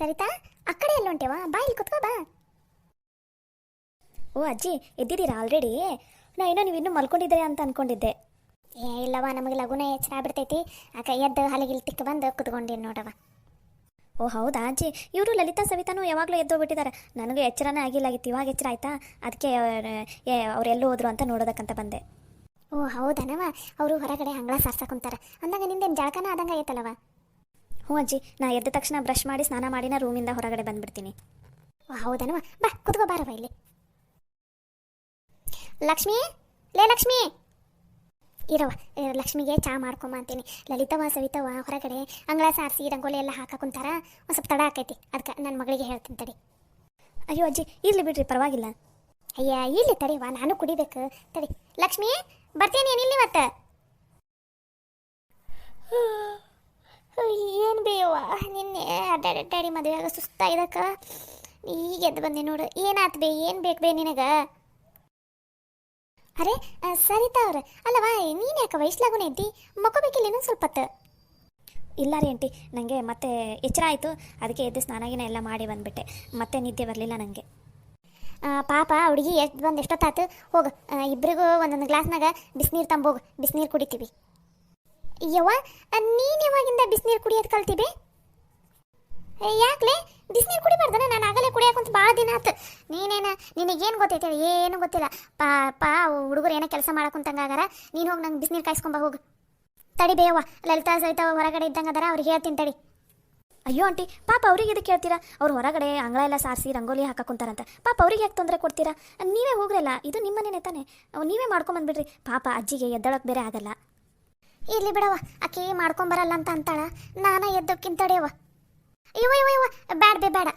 ಸರಿತಾ ಆ ಕಡೆ ಎಲ್ಲ ಹೊಂಟೇವ ಬಾ ಇಲ್ಲಿ ಕುತ್ಕೋ ಬಾ. ಓ ಅಜ್ಜಿ ಎದ್ದಿದ್ದೀರಾ ಆಲ್ರೆಡಿ? ನಾ ಏನೋ ನೀವು ಇನ್ನೂ ಮಲ್ಕೊಂಡಿದ್ದೀರಾ ಅಂತ ಅನ್ಕೊಂಡಿದ್ದೆ. ಇಲ್ಲವ ನಮಗೆ ಲಗುನ ಎಚ್ಚರ ಆಗ್ಬಿಡ್ತೈತಿ. ಎದ್ದು ಹಲಿಗಿಲ್ ತಿಕ್ಕ ಬಂದು ಕುತ್ಕೊಂಡೀನಿ ನೋಡವ. ಓ ಹೌದಾ ಅಜ್ಜಿ, ಇವರು ಲಲಿತಾ ಸವಿತಾನು ಯಾವಾಗಲೂ ಎದ್ದೋಗ್ಬಿಟ್ಟಿದ್ದಾರೆ. ನನಗೆ ಎಚ್ಚರನೇ ಆಗಿಲ್ಲಾಗಿತ್ತು, ಇವಾಗ ಎಚ್ಚರ ಆಯ್ತಾ, ಅದಕ್ಕೆ ಅವ್ರು ಎಲ್ಲೂ ಹೋದ್ರು ಅಂತ ನೋಡೋದಕ್ಕಂತ ಬಂದೆ. ಓ ಹೌದನವ, ಅವರು ಹೊರಗಡೆ ಅಂಗಳ ಸಾರ್ಸಕೊಂತಾರ ಅಂದಾಗ ನಿಂದೇನು ಜಳಕನ ಆದಂಗೆ ಆಯ್ತಲ್ಲವ. ಹ್ಞೂ ಅಜ್ಜಿ, ನಾ ಎದ್ದ ತಕ್ಷಣ ಬ್ರಷ್ ಮಾಡಿ ಸ್ನಾನ ಮಾಡಿನ ರೂಮಿಂದ ಹೊರಗಡೆ ಬಂದ್ಬಿಡ್ತೀನಿ. ಓ ಹೌದನವ, ಬಾ ಕುತ್ಕೋ ಬಾರವ ಇಲ್ಲಿ. ಲಕ್ಷ್ಮಿ, ಲೇ ಲಕ್ಷ್ಮಿ ಇರವ, ಲಕ್ಷ್ಮಿಗೆ ಚಾ ಮಾಡ್ಕೊಂಬ ಅಂತೀನಿ. ಲಲಿತವ ಸವಿತವ ಹೊರಗಡೆ ಅಂಗಳ ಸಾರಿಸಿ ರಂಗೋಲಿ ಎಲ್ಲ ಹಾಕುಂತಾರ, ಒಂದು ಸ್ವಲ್ಪ ತಡ ಆಕೈತಿ, ಅದಕ್ಕೆ ನನ್ನ ಮಗಳಿಗೆ ಹೇಳ್ತೀನಿ ತಡಿ. ಅಯ್ಯೋ ಅಜ್ಜಿ ಇರ್ಲಿ ಬಿಡ್ರಿ, ಪರವಾಗಿಲ್ಲ. ಅಯ್ಯ ಇಲ್ಲಿ ತಡಿವಾ, ನಾನು ಕುಡಿಬೇಕು ತಡಿ. ಲಕ್ಷ್ಮಿ ಬರ್ತೀನಿ ಏನಿಲ್ಲ ಇವತ್ತು. ಏನು ಬೇವ ನಿನ್ನೆ ಅಡ್ಡಾಡಿ ಮದುವೆಯಾಗ ಸುಸ್ತಾಗಿದಕ್ಕ ಈಗ ಎದ್ದು ಬಂದೆ ನೋಡು. ಏನಾತ್ ಬೇ, ಏನು ಬೇಕು ಬೇ ನಿನಗ? ಅರೆ ಸರಿತಾ ಅವ್ರೆ, ಅಲ್ಲವಾ ನೀನು ಯಾಕೆ ವಯಸ್ಲಾಗುನೇ ಇದ್ದಿ? ಮಕ್ಕೋಬೇಕಿಲ್ಲ ಇನ್ನೊಂದು ಸ್ವಲ್ಪ ಹೊತ್ತು? ಇಲ್ಲ ರೀ ಆಂಟಿ, ನನಗೆ ಮತ್ತೆ ಎಚ್ಚರ ಆಯಿತು, ಅದಕ್ಕೆ ಎದ್ದು ಸ್ನಾನಾಗಿನ ಎಲ್ಲ ಮಾಡಿ ಬಂದುಬಿಟ್ಟೆ, ಮತ್ತೆ ನಿದ್ದೆ ಬರಲಿಲ್ಲ ನನಗೆ. ಪಾಪ ಹುಡುಗಿ ಎಷ್ಟು ಬಂದು ಎಷ್ಟೊತ್ತಾತು. ಹೋಗು, ಇಬ್ಬರಿಗೂ ಒಂದೊಂದು ಗ್ಲಾಸ್ನಾಗ ಬಿಸಿನೀರು ತಂಬೋಗು, ಬಿಸಿನೀರು ಕುಡಿತೀವಿ. ಯವ್ವ ನೀನು ಯಾವಾಗಿಂದ ಬಿಸಿನೀರು ಕುಡಿಯೋದು ಕಲ್ತೀವಿ? ಯಾಕ್ಲೆ ಬಿಸಿನೀರು ಕುಡಿಬಾರ್ದನ? ನಾನು ಆಗಲೇ ಕುಡಿಯೋಕಂತ ಭಾಳ ದಿನ ಆತು. ನಿನಗೇನು ಗೊತ್ತೈತೆ? ಏನು ಗೊತ್ತಿಲ್ಲ. ಪಾ ಹುಡುಗರು ಏನೋ ಕೆಲಸ ಮಾಡಕ್ಕಂತಂಗಾಗಾರ, ನೀನು ಹೋಗಿ ನಂಗೆ ಬಿಸಿನೀರು ಕಾಯಿಸ್ಕೊಂಬ ಹೋಗು. ತಡಿ ಬೇಯವ್ವ, ಲಲಿತಾ ಸಹಿತ ಹೊರಗಡೆ ಇದ್ದಂಗೆ ಅದಾರ, ಅವ್ರಿಗೆ ಹೇಳ್ತೀನಿ ತಡಿ. ಅಯ್ಯೋ ಆಂಟಿ, ಪಾಪ ಅವ್ರಿಗೆ ಇದಕ್ಕೆ ಕೇಳ್ತೀರಾ? ಅವ್ರು ಹೊರಗಡೆ ಅಂಗಳ ಎಲ್ಲ ಸಾರಿಸಿ ರಂಗೋಲಿ ಹಾಕುಂತಾರಂತ, ಪಾಪ ಅವ್ರಿಗೆ ಯಾಕೆ ತೊಂದರೆ ಕೊಡ್ತೀರಾ? ನೀವೇ ಹೋಗ್ರಲ್ಲ, ಇದು ನಿಮ್ಮನೇನೆ ತಾನೆ, ನೀವೇ ಮಾಡ್ಕೊಂಬಂದ್ಬಿಡ್ರಿ. ಪಾಪ ಅಜ್ಜಿಗೆ ಎದ್ದಳಕ್ಕೆ ಬೇರೆ ಆಗಲ್ಲ. ಇರ್ಲಿ ಬಿಡವ, ಆಕೆ ಮಾಡ್ಕೊಂಬರಲ್ಲ ಅಂತ ಅಂತಾಳ, ನಾನು ಎದ್ದೋಕ್ಕಿಂತಡೆಯವ. ಇವ ಬ್ಯಾಡ ಬೇ ಬೇಡ,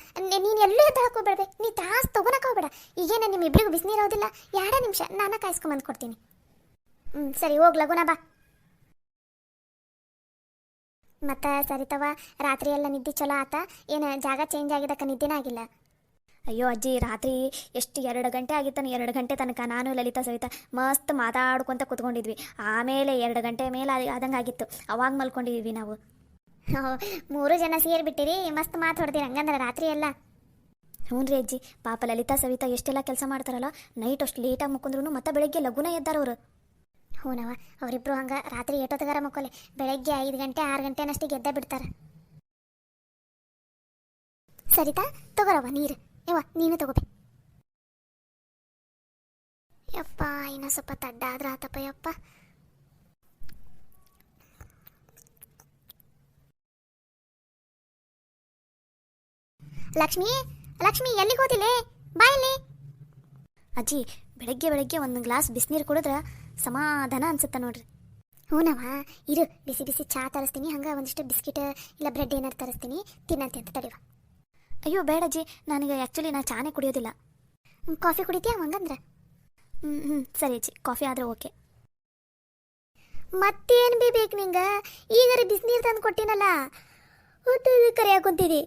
ನೀನು ಎಲ್ಲೂ ಎದ್ದಳಕ್ಕೆ ಹೋಗ್ಬೇಡ್ಬೇ, ನೀ ತ್ರಾಸ್ ತೊಗೊಳಕ್ಕೆ ಹೋಗ್ಬೇಡ. ಈಗೇನ ನಿಮ್ಮಿಬ್ಬರಿಗೂ ಬಿಸಿನೀರು ಇರೋದಿಲ್ಲ, 2 ನಿಮಿಷ ನಾನು ಕಾಯಿಸ್ಕೊಂಬಂದು ಕೊಡ್ತೀನಿ. ಸರಿ ಹೋಗ್ ಲಗುನ ಬಾ. ಮತ್ತು ಸರಿತವ ರಾತ್ರಿ ಎಲ್ಲ ನಿದ್ದೆ ಚಲೋ ಆತ? ಏನು ಜಾಗ ಚೇಂಜ್ ಆಗಿದ್ದಕ್ಕೆ ನಿದ್ದೆನೇ ಆಗಿಲ್ಲ? ಅಯ್ಯೋ ಅಜ್ಜಿ, ರಾತ್ರಿ ಎಷ್ಟು 2 ಗಂಟೆ ಆಗಿತ್ತಾನೆ. 2 ಗಂಟೆ ತನಕ ನಾನು ಲಲಿತಾ ಸವಿತಾ ಮಸ್ತ್ ಮಾತಾಡ್ಕೊತ ಕೂತ್ಕೊಂಡಿದ್ವಿ. ಆಮೇಲೆ 2 ಗಂಟೆ ಮೇಲೆ ಆದಂಗೆ ಆಗಿತ್ತು, ಅವಾಗ ಮಲ್ಕೊಂಡಿದ್ವಿ ನಾವು. 3 ಜನ ಸೇರಿಬಿಟ್ಟಿರಿ, ಮಸ್ತ್ ಮಾತು ಹೊಡೆದಿರಿ ಹಂಗಂದ್ರೆ ರಾತ್ರಿ ಎಲ್ಲ? ಹ್ಞೂ ರೀ ಅಜ್ಜಿ, ಪಾಪ ಲಲಿತಾ ಸವಿತಾ ಎಷ್ಟೆಲ್ಲ ಕೆಲಸ ಮಾಡ್ತಾರಲ್ಲ, ನೈಟ್ ಅಷ್ಟು ಲೇಟಾಗಿ ಮುಕ್ಕೊಂಡ್ರು ಮತ್ತೆ ಬೆಳಗ್ಗೆ ಲಗುನ ಎದ್ದಾರವರು. ಹ್ಞೂನವ, ಅವರಿಬ್ರು ಹಂಗೆ ರಾತ್ರಿ ಏಟೊತ್ತಗಾರ ಮಕ್ಕೊಲೆ, ಬೆಳಗ್ಗೆ 5 ಗಂಟೆ 6 ಗಂಟೆನಷ್ಟಿಗೆ ಎದ್ದ ಬಿಡ್ತಾರೆ. ಸರಿತಾ ತಗೋರವ ನೀರು, ಯವ್ವ ನೀನು ತಗೋಬೇ. ಯಪ್ಪ ಇನ್ನು ಸ್ವಲ್ಪ ತಡ್ಡ ಆದ್ರೆ ಆತಪ್ಪ ಯಪ್ಪ. ಲಕ್ಷ್ಮಿ ಲಕ್ಷ್ಮಿ ಎಲ್ಲಿಗೆ ಹೋದಿಲೆ? ಬಾ ಇಲ್ಲಿ. ಅಜ್ಜಿ ಬೆಳಗ್ಗೆ ಒಂದು ಗ್ಲಾಸ್ ಬಿಸಿನೀರು ಕುಡಿದ್ರೆ ಸಮಾಧಾನ ಅನ್ಸುತ್ತೆ ನೋಡ್ರಿ. ಹ್ಞೂನವ, ಇರು ಬಿಸಿ ಬಿಸಿ ಚಹಾ ತರಿಸ್ತೀನಿ, ಹಂಗೆ ಒಂದಿಷ್ಟು ಬಿಸ್ಕಿಟ್ ಇಲ್ಲ ಬ್ರೆಡ್ ಏನಾರು ತರಿಸ್ತೀನಿ, ತಿನ್ನಂತೆ ಅಂತ ತಡಿವ. ಅಯ್ಯೋ ಬೇಡ ಅಜ್ಜಿ, ನನಗೆ ಆ್ಯಕ್ಚುಲಿ ನಾನು ಚಾನೇ ಕುಡಿಯೋದಿಲ್ಲ. ಕಾಫಿ ಕುಡಿತೀಯ ಹಂಗಂದ್ರೆ? ಸರಿ ಅಜ್ಜಿ, ಕಾಫಿ ಆದರೆ ಓಕೆ. ಮತ್ತೇನು ಬೇಕು ನಿಂಗೆ? ಈಗಾರ ಬಿಸಿನೀರು ತಂದು ಕೊಟ್ಟಿನಲ್ಲ, ಕರೆಯಾಕೊಂತೀರಿ.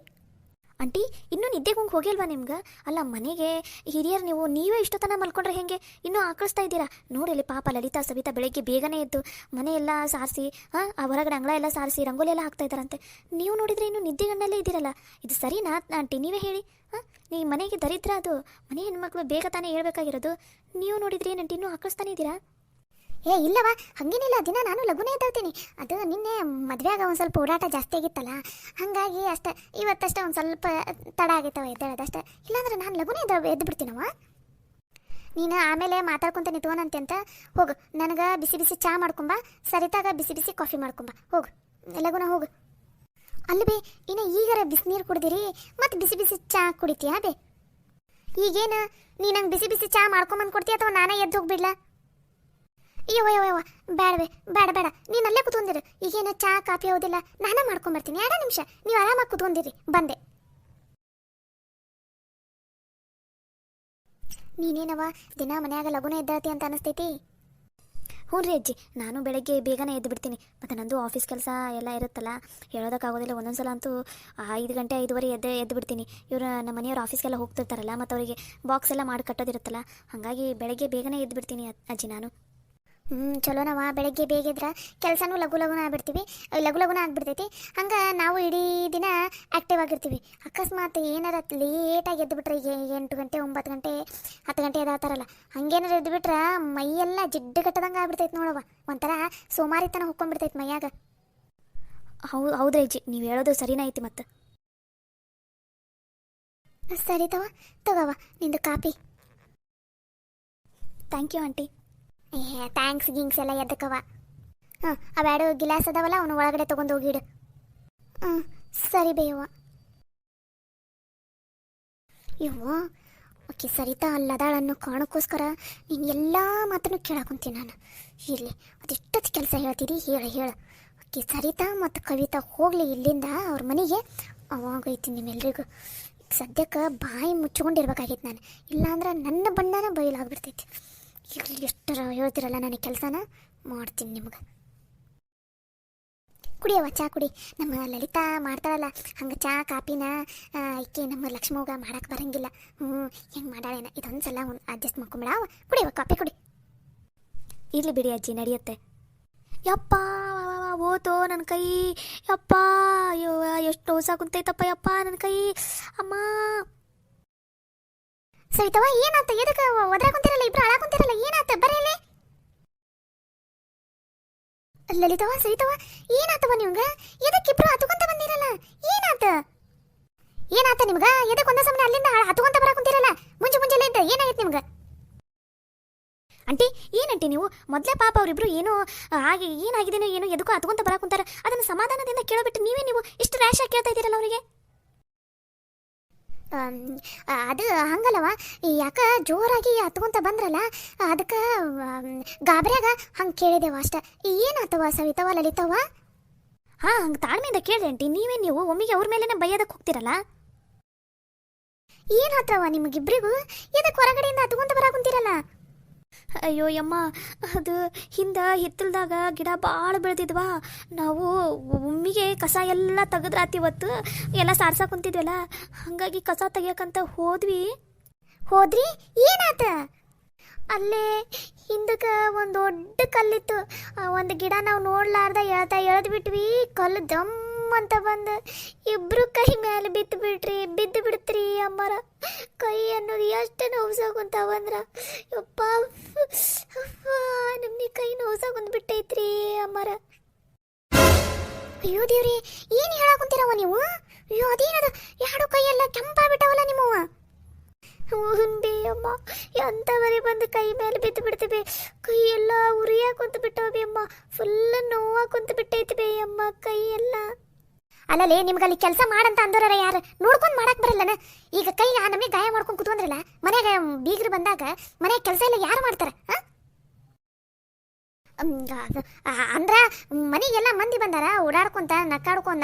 ಆಂಟಿ ಇನ್ನೂ ನಿದ್ದೆಗೆ ಹೋಗಿಲ್ವಾ ನಿಮ್ಗೆ? ಅಲ್ಲ ಮನೆಗೆ ಹಿರಿಯರು ನೀವೇ ಇಷ್ಟೊತ್ತನ ಮಲ್ಕೊಂಡ್ರೆ ಹೇಗೆ? ಇನ್ನೂ ಆಕಳಿಸ್ತಾ ಇದ್ದೀರಾ ನೋಡಿ. ಪಾಪ ಲಲಿತಾ ಸವಿತಾ ಬೆಳಗ್ಗೆ ಬೇಗನೆ ಎದ್ದು ಮನೆ ಎಲ್ಲ ಸಾರಿಸಿ ಆ ಹೊರಗಡೆ ಅಂಗಳ ಎಲ್ಲ ಸಾರಿಸಿ ರಂಗೋಲಿ ಎಲ್ಲ ಹಾಕ್ತಾ ಇದ್ದಾರಂತೆ. ನೀವು ನೋಡಿದರೆ ಇನ್ನೂ ನಿದ್ದೆಗಣ್ಣಲ್ಲೇ ಇದ್ದೀರಲ್ಲ, ಇದು ಸರಿನಾ ಆಂಟಿ? ನೀವೇ ಹೇಳಿ. ನೀವು ಮನೆಗೆ ದರಿದ್ರ ಅದು, ಮನೆ ಹೆಣ್ಮಕ್ಳು ಬೇಗ ತಾನೇ ಹೇಳ್ಬೇಕಾಗಿರೋದು. ನೀವು ನೋಡಿದ್ರಿ ಏನಂಟಿ ಇನ್ನೂ ಆಕಳಿಸ್ತಾನೆ ಇದ್ದೀರಾ? ಇಲ್ಲವಾ, ಹಂಗೇನಿಲ್ಲ, ದಿನ ನಾನು ಲಗುನೇ ಎದ್ದೇಳ್ತೀನಿ. ಅದು ನಿನ್ನೆ ಮದುವೆಯಾಗ ಒಂದು ಸ್ವಲ್ಪ ಓಡಾಟ ಜಾಸ್ತಿ ಆಗಿತ್ತಲ್ಲ, ಹಾಗಾಗಿ ಅಷ್ಟೇ ಇವತ್ತಷ್ಟೇ ಒಂದು ಸ್ವಲ್ಪ ತಡ ಆಗಿತ್ತವ ಎದ್ದೇಳೋದಷ್ಟೇ. ಇಲ್ಲಾಂದ್ರೆ ನಾನು ಲಗುನೇ ಎದ್ದು ಬಿಡ್ತೀನವ. ನೀನು ಆಮೇಲೆ ಮಾತಾಡ್ಕೊತ ನಿಂತ್ಕೋನಂತೆ ಅಂತ ಹೋಗು. ನನಗೆ ಬಿಸಿ ಬಿಸಿ ಚಹಾ ಮಾಡ್ಕೊಂಬ, ಸರಿತಾಗ ಬಿಸಿ ಬಿಸಿ ಕಾಫಿ ಮಾಡ್ಕೊಂಬ, ಹೋಗು ಲಗುನ ಹೋಗು. ಅಲ್ಲಿ ಬೇ ಇನ್ನು ಈಗಾರ ಬಿಸಿನೀರು ಕುಡ್ದಿರಿ ಮತ್ತು ಬಿಸಿ ಬಿಸಿ ಚಹಾ ಕುಡಿತೀಯಾ ಬೇ? ಈಗೇನು ನೀ ನಂಗೆ ಬಿಸಿ ಬಿಸಿ ಚಹಾ ಮಾಡ್ಕೊಂಬಂದು ಕೊಡ್ತೀಯ ಅಥವಾ ನಾನೇ ಎದ್ದು ಹೋಗ್ಬಿಡ್ಲಾ? ಅಯ್ಯೋ ಬೇಡ ಬೇಡ, ನೀನು ಅಲ್ಲೇ ಕೂತ್ಕೊಂಡಿರು. ಈಗೇನು ಚಹಾ ಕಾಫಿ ಹೋದಿಲ್ಲ, ನಾನೇ ಮಾಡ್ಕೊಂಬರ್ತೀನಿ. 2 ನಿಮಿಷ ನೀವು ಆರಾಮಾಗಿ ಕೂತ್ಕೊಂಡಿರಿ, ಬಂದೆ. ನೀನೇನವ ದಿನ ಮನ್ಯಾಗ ಲಗುನ ಎದ್ದಾಳ್ತಿ ಅಂತ ಅನಿಸ್ತೈತಿ? ಹ್ಞೂ ರೀ ಅಜ್ಜಿ, ನಾನು ಬೆಳಗ್ಗೆ ಬೇಗನೆ ಎದ್ದು ಬಿಡ್ತೀನಿ. ಮತ್ತು ನಂದು ಆಫೀಸ್ ಕೆಲಸ ಎಲ್ಲ ಇರುತ್ತಲ್ಲ, ಹೇಳೋದಕ್ಕಾಗೋದಿಲ್ಲ. ಒಂದೊಂದು ಸಲ ಅಂತೂ 5 ಗಂಟೆ 5:15 ಎದ್ದು ಬಿಡ್ತೀನಿ. ಇವರು ನಮ್ಮ ಮನೆಯವ್ರು ಆಫೀಸ್ಗೆಲ್ಲ ಹೋಗ್ತಿರ್ತಾರಲ್ಲ, ಮತ್ತು ಅವರಿಗೆ ಬಾಕ್ಸ್ ಎಲ್ಲ ಮಾಡಿ ಕಟ್ಟೋದಿರುತ್ತಲ್ಲ, ಹಾಗಾಗಿ ಬೆಳಗ್ಗೆ ಬೇಗನೆ ಎದ್ದು ಬಿಡ್ತೀನಿ ಅಜ್ಜಿ ನಾನು. ಚಲೋನವ ಬೆಳಗ್ಗೆ ಬೇಗ ಎದ್ರ ಕೆಲಸನೂ ಲಘು ಲಘುನ ಆಗ್ಬಿಡ್ತೀವಿ, ಲಘು ಲಘುನ ಆಗ್ಬಿಡ್ತೈತಿ. ಹಂಗೆ ನಾವು ಇಡೀ ದಿನ ಆ್ಯಕ್ಟಿವ್ ಆಗಿರ್ತೀವಿ. ಅಕಸ್ಮಾತ್ ಏನಾರ ಲೇಟಾಗಿ ಎದ್ದು ಬಿಟ್ರೆ, ಈಗ 8 ಗಂಟೆ 9 ಗಂಟೆ 10 ಗಂಟೆ ಎದ್ದಾತಾರಲ್ಲ, ಹಂಗೇನಾರು ಎದ್ದು ಬಿಟ್ರೆ ಮೈಯೆಲ್ಲ ಜಿಡ್ಡು ಕಟ್ಟದಂಗೆ ಆಗ್ಬಿಡ್ತೈತಿ ನೋಡವ. ಒಂಥರ ಸೋಮಾರಿತನ ಹೊಕ್ಕೊಂಡ್ಬಿಡ್ತೈತಿ ಮೈಯಾಗ. ಹೌದ್ರಿ ಅಜ್ಜಿ, ನೀವು ಹೇಳೋದು ಸರಿನೇ ಐತಿ. ಮತ್ತೆ ಸರಿ ತಗವ ನಿಂದು coffee. Thank you aunty. Thanks ಗಿಂಗ್ಸ್ ಎಲ್ಲ ಎದ್ದಕ್ಕವ. ಅವೆರಡು ಗಿಲಾಸ್ ಅದಾವಲ್ಲ, ಅವನು ಒಳಗಡೆ ತೊಗೊಂಡು ಹೋಗಿಡು. ಸರಿ ಬೇಯವ್ವ. ಇವು ಓಕೆ ಸರಿತಾ ಅಲ್ಲದಾಳನ್ನು ಕಾರಣಕ್ಕೋಸ್ಕರ ನೀನು ಎಲ್ಲ ಮಾತನ್ನು ಕೇಳಕೊಂತೀನಿ ನಾನು. ಇರಲಿ, ಅದೆಷ್ಟೊತ್ತು ಕೆಲಸ ಹೇಳ್ತೀರಿ, ಹೇಳು. ಓಕೆ ಸರಿತಾ ಮತ್ತು ಕವಿತಾ ಹೋಗಲಿ ಇಲ್ಲಿಂದ ಅವ್ರ ಮನೆಗೆ. ಅವಾಗೈತಿ ನಿಮ್ಮೆಲ್ರಿಗೂ ಸದ್ಯಕ್ಕೆ ಬಾಯಿ ಮುಚ್ಕೊಂಡಿರ್ಬೇಕಾಗಿತ್ತು ನಾನು, ಇಲ್ಲಾಂದ್ರೆ ನನ್ನ ಬಣ್ಣನ ಬಯಲಾಗ್ಬಿಡ್ತೈತಿ. ಇರಲಿ, ಎಷ್ಟರ ಹೇಳ್ತಿರಲ್ಲ ನನಗೆ ಕೆಲಸನ ಮಾಡ್ತೀನಿ ನಿಮ್ಗೆ. ಕುಡಿಯವ ಚಾ ಕುಡಿ. ನಮ್ಮ ಲಲಿತಾ ಮಾಡ್ತಾಳಲ್ಲ ಹಂಗೆ ಚಾ ಕಾಪಿನ ಈಕೆ ನಮ್ಮ ಲಕ್ಷ್ಮವ್ಗ ಮಾಡಕ್ಕೆ ಬರಂಗಿಲ್ಲ. ಹೆಂಗೆ ಮಾಡಾಳೇನ, ಇದೊಂದು ಸಲ ಅಡ್ಜಸ್ಟ್ ಮಾಡ್ಕೊಂಬಿಡ. ಕುಡಿಯವ ಕಾಪಿ ಕುಡಿ. ಇರ್ಲಿ ಬಿಡಿ ಅಜ್ಜಿ, ನಡೆಯುತ್ತೆ. ಯಪ್ಪ ಓತೋ ನನ್ನ ಕೈ, ಯಪ್ಪ ಅಯ್ಯೋ ಎಷ್ಟು ಹೊಸ ಕುಂತೈತಪ್ಪ ಯಪ್ಪ ನನ್ನ ಕೈ, ಅಮ್ಮ. ಸವಿತವ ಏನಾತ, ಎದಕ್ಕೆ ಒದ್ರಾಕೊಂತಿರಲ್ಲ, ಇಬ್ರು ಹಾಳಾಕೊಂತಿರಲ್ಲ, ಏನಾತ ಬರೀಲಿ. ಲಲಿತವ ಸವಿತವ ಏನಾತವ ನಿಮ್ಗ, ಎದಕ್ಕಿಬ್ರು ಹತ್ಕೊಂತ ಬಂದಿರಲ್ಲ, ಏನಾತ ನಿಮ್ಗ, ಎದಕ್ಕೆ ಒಂದ ಸಮಯ ಅಲ್ಲಿಂದ ಹತ್ಕೊಂತ ಬರಾಕೊಂತಿರಲ್ಲ, ಮುಂಜಾನೆ ಇದ್ದ ಏನಾಗೈತೆ ನಿಮ್ಗ? ಆಂಟಿ ಏನಂಟಿ ನೀವು ಮೊದಲೇ ಪಾಪ ಅವರಿಬ್ರು ಏನೋ ಹಾಗೆ ಏನಾಗಿದೇನೋ ಏನೋ ಎದಕ್ಕೂ ಹತ್ಕೊಂತ ಬರಾಕುಂತಾರ, ಅದನ್ನು ಸಮಾಧಾನದಿಂದ ಕೇಳಬಿಟ್ಟು ನೀವು ಇಷ್ಟು ರ್ಯಾಶ್ ಆಗಿ ಕೇಳ್ತಾ ಇದ್ದೀರಲ್ಲ ಅವರಿಗೆ. ಅದು ಹಂಗಲ್ಲವ, ಯಾಕ ಜೋರಾಗಿ ಹತ್ಕೊಂತ ಬಂದ್ರಲ್ಲ, ಅದಕ್ಕೆ ಗಾಬರಿಯಾಗ ಹಂಗೆ ಕೇಳಿದೆವ ಅಷ್ಟ. ಏನಾತವ ಸವಿತವ ಲಲಿತವ? ಹಂಗೆ ತಾಳ್ಮೆಯಿಂದ ಕೇಳ್ರಿ ಆಂಟಿ, ನೀವು ಒಮ್ಮಿಗೆ ಅವ್ರ ಮೇಲೇನೆ ಬೈಯೋದಕ್ಕೆ ಹೋಗ್ತಿರಲ್ಲ. ಏನಾತವ ನಿಮಗಿಬ್ರಿಗೂ, ಎದಕ್ಕೆ ಹೊರಗಡೆಯಿಂದ ಹತ್ಕೊಂತ ಬರಾಕುಂತಿರಲ್ಲ? ಅಯ್ಯೋ ಯಮ್ಮ, ಅದು ಹಿಂದೆ ಹಿತ್ತಲ್ದಾಗ ಗಿಡ ಭಾಳ ಬೆಳೆದಿದ್ವಾ, ನಾವು ಒಮ್ಮಿಗೆ ಕಸ ಎಲ್ಲ ತೆಗೆದ್ರಾತಿ, ಇವತ್ತು ಎಲ್ಲ ಸಾರ್ಸಕ್ಕೆ ಕುಂತಿದ್ವಲ್ಲ, ಹಾಗಾಗಿ ಕಸ ತೆಗಿಯಕ್ಕಂತ ಹೋದ್ರಿ ಏನಾತ? ಅಲ್ಲೇ ಹಿಂದಕ್ಕೆ ಒಂದು ದೊಡ್ಡ ಕಲ್ಲಿತ್ತು, ಒಂದು ಗಿಡ ನಾವು ನೋಡ್ಲಾರ್ದ ಎಳ್ದು ಬಿಟ್ವಿ, ಕಲ್ಲು ದಮ್ ಅಂತ ಬಂದು ಇಬ್ರು ಕೈ ಮೇಲೆ ಬಿದ್ದು ಬಿಡ್ತ್ರಿ ಅಮ್ಮರ. ಕೈ ಅನ್ನೋದು ಎಷ್ಟು ನೋವ್ಸಾಗುಂತಾವಂದ್ರ ಯಪ್ಪ, ನಮ್ನಿ ಕೈ ನೋವ್ಸಾಗುಂದ್ ಬಿಟ್ಟೈತ್ರಿ ಅಮ್ಮರ. ಅಯ್ಯೋ ದೇವ್ರಿ, ಏನು ಹೇಳಾಕುಂತೀರವ ನೀವು? ಅಯ್ಯೋ ಅದೇನದ, ಎರಡು ಕೈಯೆಲ್ಲ ಕೆಂಪಾಗ್ಬಿಟ್ಟವಲ್ಲ ನಿಮ್ಮವ. ಬೇ ಅಮ್ಮ, ಎಂಥವರೇ ಬಂದು ಕೈ ಮೇಲೆ ಬಿದ್ದು ಬಿಡ್ತೀವಿ, ಕೈ ಎಲ್ಲ ಉರಿಯಾಕ ಕುಂತು ಬಿಟ್ಟವಿ ಅಮ್ಮ, ಫುಲ್ ನೋವಾಗ ಕುಂತು ಬಿಟ್ಟೈತಿ ಬೇ ಅಮ್ಮ ಕೈ ಎಲ್ಲ. ಅಲ್ಲಲ್ಲಿ ನಿಮ್ಗಲ್ಲಿ ಕೆಲಸ ಮಾಡಂತ ಅಂದೋರ ಯಾರು ನೋಡ್ಕೊಂಡು ಮಾಡಕ್ ಬರಲ್ಲನ? ಈಗ ಕೈ ನಮಗೆ ಗಾಯ ಮಾಡ್ಕೊಂಡು ಕುತ್ಕೊಂಡ್ರಲ್ಲ, ಮನ್ಯಾಗ ಬೀಗ್ರು ಬಂದಾಗ ಮನ್ಯಾಗ ಕೆಲಸ ಎಲ್ಲ ಯಾರು ಮಾಡ್ತಾರ? ಅಂದ್ರ ಮನೆಗೆಲ್ಲ ಮಂದಿ ಬಂದಾರ, ಓಡಾಡ್ಕೊಂತ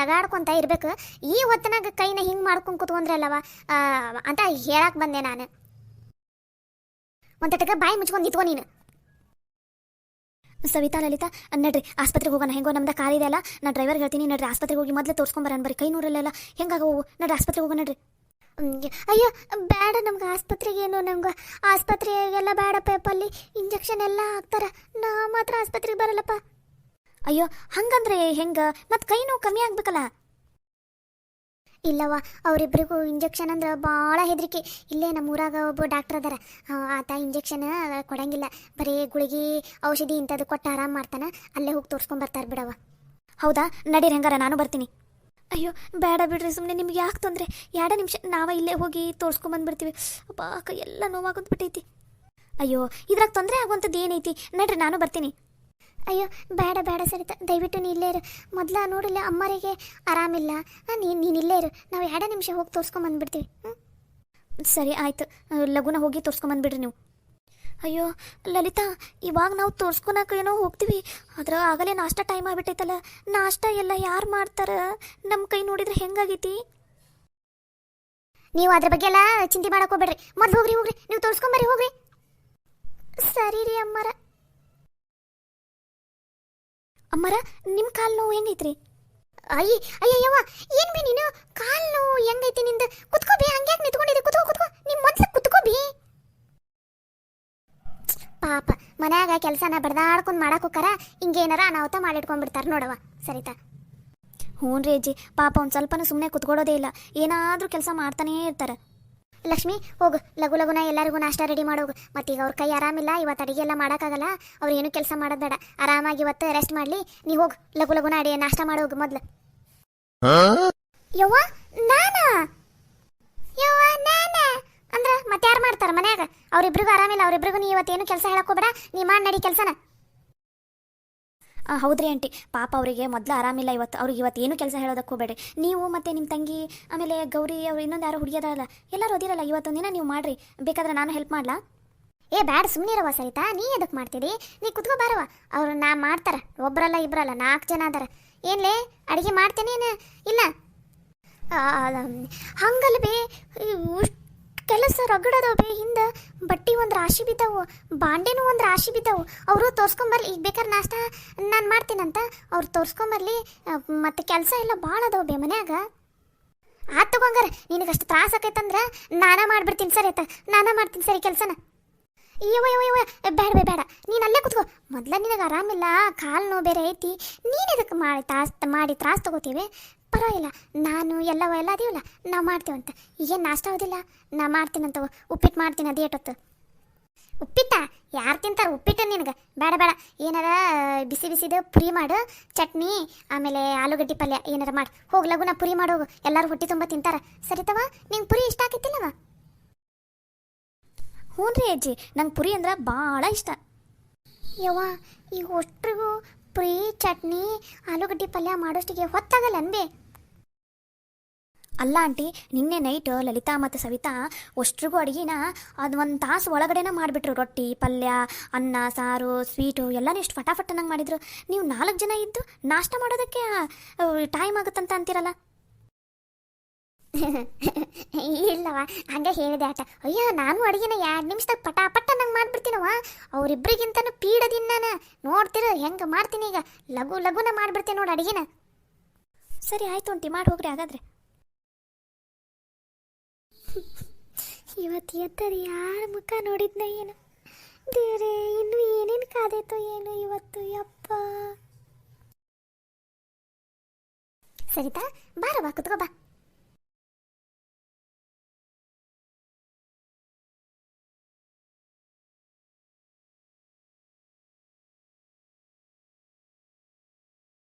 ನಗಾಡ್ಕೊಂತ ಇರ್ಬೇಕು. ಈ ಹೊತ್ತನಾಗ ಕೈನ ಹಿಂಗ್ ಮಾಡ್ಕೊಂಡು ಕುತ್ಕೊಂಡ್ರಲ್ಲವ ಅಂತ ಹೇಳಕ್ ಬಂದೆ ನಾನು. ಒಂದಟಕ ಬಾಯಿ ಮುಚ್ಕೊಂಡು ನಿತ್ಕೊ ನೀನು. ಸವಿತಾ ಲಲಿತಾ ನಡ್ರಿ ಆಸ್ಪತ್ರೆಗೆ ಹೋಗೋಣ. ಹೆಂಗೋ ನಮ್ದು ಕಾರ್ ಇದೆ ಅಲ್ಲ, ನಾ ಡ್ರೈವರ್ ಹೇಳ್ತೀನಿ, ನಡ್ರಿ ಆಸ್ಪತ್ರೆಗೆ ಹೋಗಿ ಮೊದಲೇ ತೋರಿಸ್ಕೊಂಬರೋಣ. ಬರೀ ಕೈ ನೋಡಲ್ಲ ಹೆಂಗಾಗವು, ನಡ್ರಿ ಆಸ್ಪತ್ರೆಗೆ ಹೋಗೋಣ ನಡ್ರಿ. ಅಯ್ಯೋ ಬೇಡ, ನಮ್ಗೆ ಆಸ್ಪತ್ರೆಗೇನು, ನಮ್ಗೆ ಆಸ್ಪತ್ರೆಗೆಲ್ಲ ಬೇಡಪ್ಪ, ಅಲ್ಲಿ ಇಂಜೆಕ್ಷನ್ ಎಲ್ಲ ಹಾಕ್ತಾರ, ನಾ ಮಾತ್ರ ಆಸ್ಪತ್ರೆಗೆ ಬರಲ್ಲಪ್ಪ. ಅಯ್ಯೋ ಹಂಗಂದ್ರೆ ಹೆಂಗ, ಮತ್ತು ಕೈ ನೋವು ಕಮ್ಮಿ ಆಗ್ಬೇಕಲ್ಲ? ಇಲ್ಲವ, ಅವರಿಬ್ಬರಿಗೂ ಇಂಜೆಕ್ಷನ್ ಅಂದ್ರೆ ಭಾಳ ಹೆದರಿಕೆ. ಇಲ್ಲೇ ನಮ್ಮ ಊರಾಗ ಒಬ್ಬ ಡಾಕ್ಟರ್ ಅದಾರ, ಆತ ಇಂಜೆಕ್ಷನ್ ಕೊಡಂಗಿಲ್ಲ, ಬರೀ ಗುಳಿಗೆ ಔಷಧಿ ಇಂಥದ್ದು ಕೊಟ್ಟು ಆರಾಮ್ ಮಾಡ್ತಾನೆ. ಅಲ್ಲೇ ಹೋಗಿ ತೋರಿಸ್ಕೊಂಬರ್ತಾರೆ ಬಿಡವ. ಹೌದಾ, ನಡೀರಿ ಹಂಗಾರ ನಾನು ಬರ್ತೀನಿ. ಅಯ್ಯೋ ಬೇಡ ಬಿಡ್ರಿ, ಸುಮ್ಮನೆ ನಿಮ್ಗೆ ಯಾಕೆ ತೊಂದರೆ, 2 ನಿಮಿಷ ನಾವೇ ಇಲ್ಲೇ ಹೋಗಿ ತೋರಿಸ್ಕೊಂಬಂದ್ಬಿಡ್ತೀವಿ. ಅಪ್ಪ ಕೈ ಎಲ್ಲ ನೋವಾಗೊಂಡ್ಬಿಟ್ಟೈತಿ. ಅಯ್ಯೋ ಇದ್ರಾಗ ತೊಂದರೆ ಆಗುವಂಥದ್ದು ಏನೈತಿ, ನಡ್ರಿ ನಾನು ಬರ್ತೀನಿ. ಅಯ್ಯೋ ಬೇಡ ಸರಿತಾ, ದಯವಿಟ್ಟು ನೀ ಇಲ್ಲೇ ಇರು. ಮೊದಲ ನೋಡಿಲ್ಲ ಅಮ್ಮರಿಗೆ ಆರಾಮಿಲ್ಲ, ನೀನು ಇಲ್ಲೇ ಇರು, ನಾವು 2 ನಿಮಿಷ ಹೋಗಿ ತೋರಿಸ್ಕೊಂಬಂದ್ಬಿಡ್ತೀವಿ. ಸರಿ ಆಯ್ತು, ಲಘುನ ಹೋಗಿ ತೋರಿಸ್ಕೊಂಬಂದ್ಬಿಡ್ರಿ ನೀವು. ಅಯ್ಯೋ ಲಲಿತಾ, ಇವಾಗ ನಾವು ತೋರಿಸ್ಕೊಳಕ್ಕೆ ಏನೋ ಹೋಗ್ತೀವಿ, ಅದ್ರ ಆಗಲೇ ನಾಷ್ಟ ಟೈಮ್ ಆಗಿಬಿಟ್ಟೈತಲ್ಲ, ನಾಷ್ಟ ಎಲ್ಲ ಯಾರು ಮಾಡ್ತಾರ? ನಮ್ಮ ಕೈ ನೋಡಿದ್ರೆ ಹೆಂಗಾಗೈತಿ? ನೀವು ಅದ್ರ ಬಗ್ಗೆ ಎಲ್ಲ ಚಿಂತೆ ಮಾಡಕ್ಕೆ ಹೋಗ್ಬೇಡ್ರಿ, ಮೊದಲು ಹೋಗ್ರಿ, ನೀವು ತೋರಿಸ್ಕೊಂಬರ್ರಿ, ಹೋಗ್ರಿ. ಸರಿ ರೀ ಅಮ್ಮರ. ಅಮ್ಮರ, ನಿಮ್ಮ ಕಾಲು ನೋವು ಹೆಂಗೈತ್ರಿ? ಅಯ್ಯವ್ವ, ಏನು ಬಿ ನೀನು, ಕಾಲು ನೋವು ಹೆಂಗೈತಿ ನಿಂದು? ಕುತ್ಕೋಬಿ, ಹಂಗ್ಯಾಕೆ ನಿಂತ್ಕೊಂಡಿದ್ದೆ? ಕುತ್ಕೋ, ನಿಮ್ಮ ಮೊದಲು ಕುತ್ಕೋಬಿ. ಪಾಪ ಮನ್ಯಾಗ ಕೆಲಸನ ಬಡ್ದಾಡ್ಕೊಂಡು ಮಾಡಕ್ಕೆ ಹೋಗಾರ ಹಿಂಗೇನಾರ ಅನಾಹುತ ಮಾಡಿಟ್ಕೊಂಡ್ಬಿಡ್ತಾರೆ ನೋಡವ ಸರಿತಾ. ಹ್ಞೂ ರೀ ಅಜ್ಜಿ, ಪಾಪ ಒಂದು ಸ್ವಲ್ಪನೂ ಸುಮ್ಮನೆ ಕುತ್ಕೊಳ್ಳೋದೇ ಇಲ್ಲ, ಏನಾದರೂ ಕೆಲಸ ಮಾಡ್ತಾನೇ ಇರ್ತಾರೆ. ಲಕ್ಷ್ಮಿ ಹೋಗು, ಲಘು ಲಘುನ ಎಲ್ಲರಿಗೂ ನಾಷ್ಟ ರೆಡಿ ಮಾಡೋಗು. ಮತ್ತೀಗ ಅವ್ರ ಕೈ ಆರಾಮಿಲ್ಲ, ಇವತ್ತು ಅಡಿಗೆ ಎಲ್ಲ ಮಾಡೋಕ್ಕಾಗಲ್ಲ, ಅವ್ರು ಏನು ಕೆಲಸ ಮಾಡೋದು ಬೇಡ, ಆರಾಮಾಗಿ ಇವತ್ತು ರೆಸ್ಟ್ ಮಾಡಲಿ. ನೀ ಹೋಗು, ಲಘು ಲಘುನ ನಾಷ್ಟ ಮಾಡೋಗು ಮೊದ್ಲು. ಯವ್ವ ನಾನಾ ಅಂದ್ರೆ ಮತ್ತೆ ಯಾರು ಮಾಡ್ತಾರ ಮನ್ಯಾಗ? ಅವ್ರಿಬ್ರಿಗೂ ಆರಾಮಿಲ್ಲ, ಅವ್ರಿಬ್ರಿಗೂ ನೀ ಇವತ್ತೇನು ಕೆಲಸ ಹೇಳಕ್ಕೋಬೇಡ, ನೀ ಮಾಡಿ ನಡಿ ಕೆಲಸನ. ಹೌದ್ರಿ ಆಂಟಿ, ಪಾಪ ಅವರಿಗೆ ಮೊದಲು ಆರಾಮಿಲ್ಲ, ಅವ್ರಿಗೆ ಇವತ್ತೇನು ಕೆಲಸ ಹೇಳೋದಕ್ಕೆ ಹೋಗಬೇಡಿ. ನೀವು ಮತ್ತು ನಿಮ್ಮ ತಂಗಿ ಆಮೇಲೆ ಗೌರಿ ಅವ್ರು ಇನ್ನೊಂದು ಯಾರೋ ಹುಡುಗಿಯದಾರಲ್ಲ, ಎಲ್ಲರೂ ಓದಿರಲ್ಲ, ಇವತ್ತೊಂದಿನ ನೀವು ಮಾಡಿರಿ, ಬೇಕಾದ್ರೆ ನಾನು ಹೆಲ್ಪ್ ಮಾಡ್ಲಾ? ಏ ಬ್ಯಾಡ ಸುಮ್ಮನಿರವ ಸರಿತಾ, ನೀ ಎದಕ್ಕೆ ಮಾಡ್ತೀರಿ? ನೀ ಕುತ್ಕೋ ಬಾರವ, ಅವ್ರು ನಾ ಮಾಡ್ತಾರ, ಒಬ್ರಲ್ಲ ಇಬ್ರಲ್ಲ 4 ಜನ ಅದಾರ. ಏನ್ಲೇ ಅಡಿಗೆ ಮಾಡ್ತೇನೇನು? ಇಲ್ಲ ಹಂಗಲ್ಲ ಬೇ, ಕೆಲಸ ರಗಡದವ ಬೇ, ಹಿಂದೆ ಬಟ್ಟೆ ಒಂದು ರಾಶಿ ಬಿದ್ದಾವು, ಬಾಂಡೆನೂ ಒಂದು ರಾಶಿ ಬಿದ್ದಾವು. ಅವರು ತೋರ್ಸ್ಕೊಂಬರ್ಲಿ, ಈಗ ಬೇಕಾದ್ರೆ ನಾಷ್ಟ ನಾನು ಮಾಡ್ತೀನಂತ ಅವ್ರು ತೋರ್ಸ್ಕೊಂಬರ್ಲಿ. ಮತ್ತು ಕೆಲಸ ಎಲ್ಲ ಭಾಳ ಅದಾವ ಬೇ ಮನ್ಯಾಗ. ಆತ್ ತಗೊಂಗಾರ, ನಿನಗಷ್ಟು ತ್ರಾಸ ಆಕೈತಂದ್ರೆ ನಾನಾ ಮಾಡ್ಬಿಡ್ತೀನಿ ಸರಿ ಆಯ್ತಾ, ನಾನಾ ಮಾಡ್ತೀನಿ ಸರಿ ಕೆಲಸನ. ಅಯ್ಯವ ಬೇಡ ಬೇ ಬೇಡ, ನೀನು ಅಲ್ಲೇ ಕುತ್ಕೋ. ಮೊದ್ಲ ನಿನಗೆ ಆರಾಮಿಲ್ಲ, ಕಾಲು ನೋವು ಬೇರೆ ಐತಿ, ನೀನು ಇದಕ್ಕೆ ಮಾಡಿ ತ್ರಾಸ ತಗೋತೀವಿ. ಪರವಾಗಿಲ್ಲ, ನಾನು ಎಲ್ಲ ಅದೀವಲ್ಲ, ನಾವು ಮಾಡ್ತೀವಂತ. ಈಗೇನು ನಾಷ್ಟ ಆಗೋದಿಲ್ಲ, ನಾ ಮಾಡ್ತೀನಂತ. ಉಪ್ಪಿಟ್ಟು ಮಾಡ್ತೀನಿ, ಅದೇ ಏಟೊತ್ತು. ಉಪ್ಪಿಟ್ಟ ಯಾರು ತಿಂತಾರೆ ಉಪ್ಪಿಟ್ಟು? ನಿನಗೆ ಬೇಡ ಬೇಡ, ಏನಾರ ಬಿಸಿ ಬಿಸಿದು ಪುರಿ ಮಾಡು, ಚಟ್ನಿ ಆಮೇಲೆ ಆಲೂಗಡ್ಡೆ ಪಲ್ಯ ಏನಾರ ಮಾಡಿ ಹೋಗಿ, ಲಘುನ ಪುರಿ ಮಾಡೋಗು, ಎಲ್ಲರೂ ಹೊಟ್ಟೆ ತುಂಬ ತಿಂತಾರೆ ಸರಿತವ. ನಿಂಗೆ ಪುರಿ ಇಷ್ಟ ಆಕೈತಿಲ್ಲವ? ಹ್ಞೂ ರೀ ಅಜ್ಜಿ, ನಂಗೆ ಪುರಿ ಅಂದ್ರೆ ಭಾಳ ಇಷ್ಟ. ಯವ್ವ ಈಗ ಅಷ್ಟ್ರಿಗೂ ಪುರಿ ಚಟ್ನಿ ಆಲೂಗಡ್ಡೆ ಪಲ್ಯ ಮಾಡೋಷ್ಟಿಗೆ ಹೊತ್ತಾಗಲ್ಲ ಅನ್ಬೇ? ಅಲ್ಲ ಆಂಟಿ, ನಿನ್ನೆ ನೈಟ್ ಲಲಿತಾ ಮತ್ತು ಸವಿತಾ ಅಷ್ಟ್ರಿಗೂ ಅಡುಗೆನ ಅದು 1 ತಾಸು ಒಳಗಡೆನ ಮಾಡಿಬಿಟ್ರು. ರೊಟ್ಟಿ ಪಲ್ಯ ಅನ್ನ ಸಾರು ಸ್ವೀಟು ಎಲ್ಲನೂ ಎಷ್ಟು ಫಟಾಫಟ್ ನಂಗೆ ಮಾಡಿದ್ರು. ನೀವು 4 ಜನ ಇದ್ದು ನಾಷ್ಟ ಮಾಡೋದಕ್ಕೆ ಟೈಮ್ ಆಗುತ್ತಂತ ಅಂತೀರಲ್ಲ? ಇಲ್ಲವ, ಹಂಗೆ ಹೇಳಿದೆ ಆಟ. ಅಯ್ಯೋ ನಾನು ಅಡುಗೆನ 2 ನಿಮಿಷದಾಗ ಪಟ ನಂಗೆ ಮಾಡ್ಬಿಡ್ತೀನವ. ಅವರಿಬ್ಬರಿಗಿಂತನೂ ಪೀಡದಿನ ನಾನು ನೋಡ್ತಿರು ಹೆಂಗೆ ಮಾಡ್ತೀನಿ. ಈಗ ಲಘುನ ಮಾಡ್ಬಿಡ್ತೀನಿ ನೋಡಿ ಅಡುಗೆನ. ಸರಿ ಆಯ್ತು ಆಂಟಿ, ಮಾಡಿ ಹೋಗ್ರಿ ಹಾಗಾದ್ರೆ. ಇವತ್ತು ಎತ್ತರಿ ಯಾರ ಮುಖ ನೋಡಿದ್ನ ಏನು ದೇವ್ರೇ, ಇನ್ನು ಏನೇನು ಕಾದೈತೋ ಏನು ಇವತ್ತು. ಯಪ್ಪ ಸರಿತಾ, ಬಾರವಾ ಕುತ್ಕೋ ಬಾ.